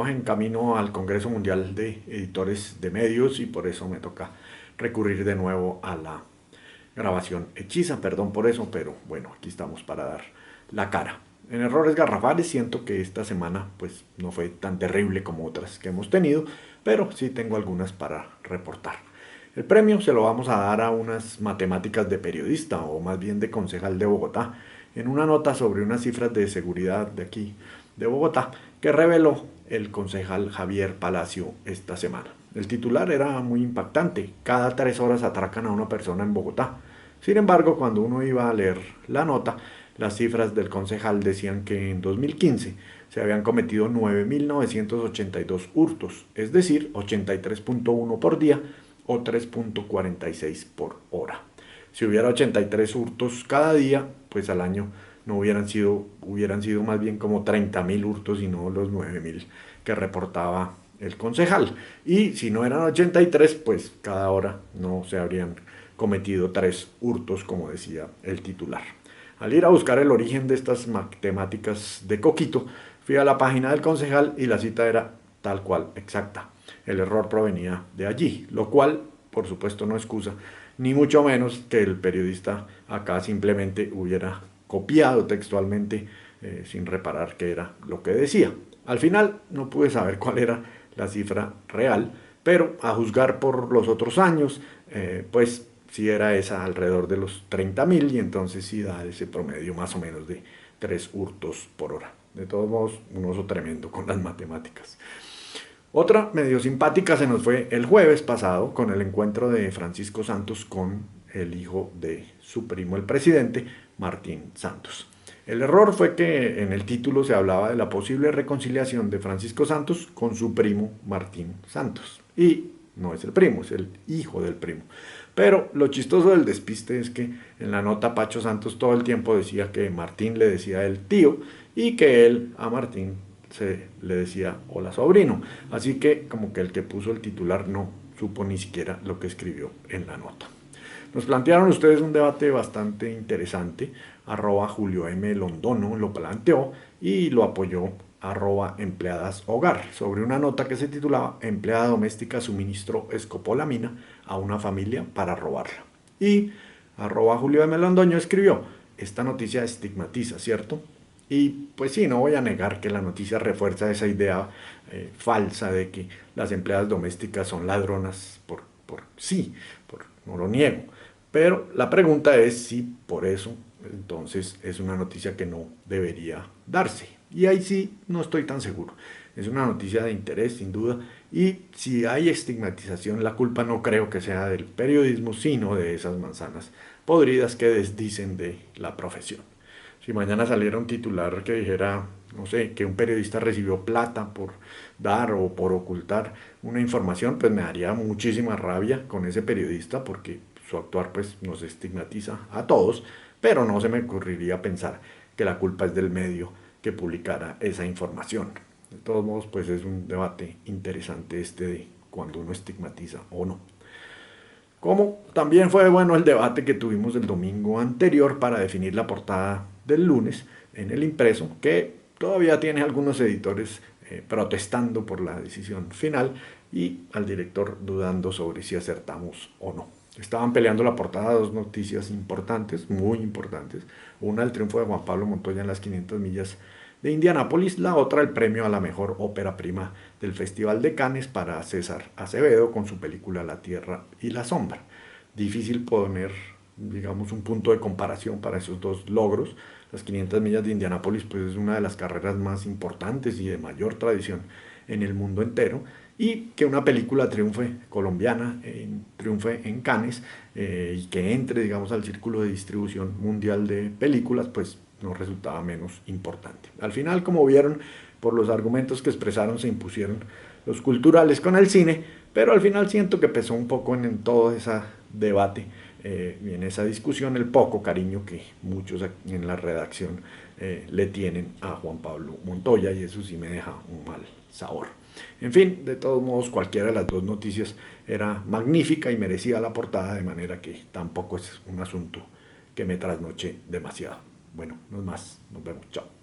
estamos en camino al Congreso Mundial de Editores de Medios y por eso me toca recurrir de nuevo a la grabación hechiza. Perdón por eso, pero bueno, aquí estamos para dar la cara. En errores garrafales siento que esta semana pues no fue tan terrible como otras que hemos tenido, pero sí tengo algunas para reportar. El premio se lo vamos a dar a unas matemáticas de periodista, o más bien de concejal de Bogotá, en una nota sobre unas cifras de seguridad de aquí, de Bogotá, que reveló el concejal Javier Palacio esta semana. El titular era muy impactante: cada 3 horas atracan a una persona en Bogotá. Sin embargo, cuando uno iba a leer la nota, las cifras del concejal decían que en 2015 se habían cometido 9.982 hurtos, es decir, 83.1 por día o 3.46 por hora. Si hubiera 83 hurtos cada día, pues al año no hubieran sido más bien como 30.000 hurtos y no los 9.000 que reportaba el concejal. Y si no eran 83, pues cada hora no se habrían cometido 3 hurtos, como decía el titular. Al ir a buscar el origen de estas matemáticas de coquito, fui a la página del concejal y la cita era tal cual, exacta. El error provenía de allí, lo cual, por supuesto, no excusa, ni mucho menos que el periodista acá simplemente hubiera copiado textualmente sin reparar qué era lo que decía. Al final no pude saber cuál era la cifra real, pero a juzgar por los otros años, pues sí era esa, alrededor de los 30.000, y entonces sí da ese promedio más o menos de 3 hurtos por hora. De todos modos, un oso tremendo con las matemáticas. Otra medio simpática se nos fue el jueves pasado con el encuentro de Francisco Santos con el hijo de su primo, el presidente, Martín Santos. El error fue que en el título se hablaba de la posible reconciliación de Francisco Santos con su primo, Martín Santos. Y no es el primo, es el hijo del primo. Pero lo chistoso del despiste es que en la nota Pacho Santos todo el tiempo decía que Martín le decía el tío y que él a Martín se le decía hola sobrino. Así que como que el que puso el titular no supo ni siquiera lo que escribió en la nota. Nos plantearon ustedes un debate bastante interesante. @Julio M. Londono lo planteó y lo apoyó @empleadashogar sobre una nota que se titulaba Empleada doméstica suministró escopolamina a una familia para robarla. Y @Julio M. Londoño escribió: esta noticia estigmatiza, ¿cierto? Y pues sí, no voy a negar que la noticia refuerza esa idea falsa de que las empleadas domésticas son ladronas no lo niego. Pero la pregunta es si por eso entonces es una noticia que no debería darse. Y ahí sí no estoy tan seguro. Es una noticia de interés, sin duda, y si hay estigmatización, la culpa no creo que sea del periodismo, sino de esas manzanas podridas que desdicen de la profesión. Si mañana saliera un titular que dijera, no sé, que un periodista recibió plata por dar o por ocultar una información, pues me daría muchísima rabia con ese periodista, porque su actuar pues nos estigmatiza a todos, pero no se me ocurriría pensar que la culpa es del medio que publicara esa información. De todos modos, pues es un debate interesante este de cuando uno estigmatiza o no. Como también fue bueno el debate que tuvimos el domingo anterior para definir la portada del lunes en el impreso, que todavía tiene algunos editores protestando por la decisión final y al director dudando sobre si acertamos o no. Estaban peleando la portada dos noticias importantes, muy importantes. Una, el triunfo de Juan Pablo Montoya en las 500 millas de Indianápolis. La otra, el premio a la mejor ópera prima del Festival de Cannes para César Acevedo con su película La Tierra y la Sombra. Difícil poner, digamos, un punto de comparación para esos dos logros. Las 500 millas de Indianápolis pues, es una de las carreras más importantes y de mayor tradición en el mundo entero, y que una película triunfe colombiana, triunfe en Cannes y que entre, digamos, al círculo de distribución mundial de películas, pues no resultaba menos importante. Al final, como vieron, por los argumentos que expresaron, se impusieron los culturales con el cine, pero al final siento que pesó un poco en todo ese debate y en esa discusión el poco cariño que muchos en la redacción le tienen a Juan Pablo Montoya, y eso sí me deja un mal sabor. En fin, de todos modos, cualquiera de las dos noticias era magnífica y merecía la portada, de manera que tampoco es un asunto que me trasnoche demasiado. Bueno, no es más, nos vemos, chao.